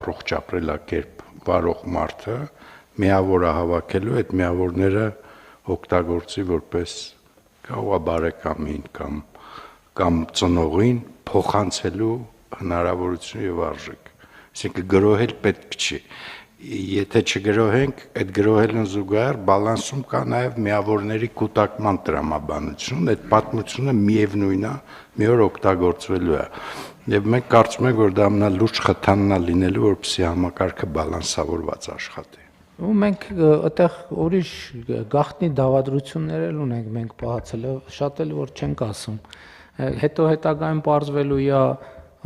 առողջ ապրելակերպ վարող մարդը միավորը հավաքելու այդ միավորները օգտագործի որպես կա բարեկամին կամ ծնողին փոխանցելու հնարավորություն եւ արժեք։ Այսինքն գրոհել պետք չի։ Եթե չգրոհենք, այդ գրոհելն զուգահեռ բալանսում կա նաև միավորների կուտակման տրամաբանություն, այդ պատմությունը միևնույնն է, մի օր օգտագործվելու է։ Եվ մենք կարծում ենք, որ դա ամենալուրջ խթանն է լինելու, որպեսզի համակարգը բալանսավորված աշխատի։ Ու մենք այդտեղ ուրիշ գաղտնի դավադրություններ էլ ունենք մենք պահացել, շատ էլ որ չենք ասում։ Հետո հետագայում պարզվելու է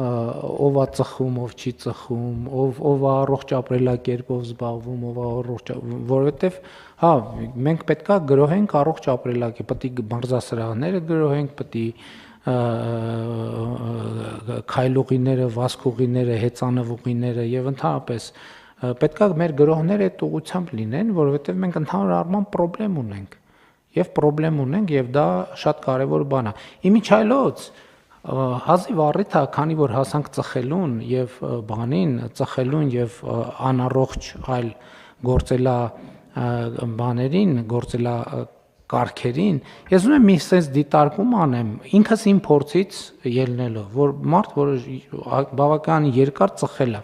ով է ծխում, ով չի ծխում, ով է առողջ ապրելակերպով զբաղվում, ով է առողջ, որովհետև հա, մենք պետքա գրոհենք առողջ ապրելակերպ, պետք է մարզասրահները գրոհենք, պետք է քայլուղիները, վազքուղիները, հեծանվուղիները եւ ընդհանրապես պետքա մեր գրոհները այդ ուղղությամբ լինեն, որովհետև մենք ընդհանուր առմամբ խնդրեմ ունենք եւ դա շատ կարեւոր բան է։ Իմիջայլոց հազիվ առիթ է, քանի որ հասանք ծխելուն եւ ծխելուն եւ անառողջ այլ գործելա գործելա կարգերին, ես ուզում եմ մի sense դիտարկում անեմ ինքս իմ փորձից ելնելով, որ մարդ, որը բավական երկար ծխել է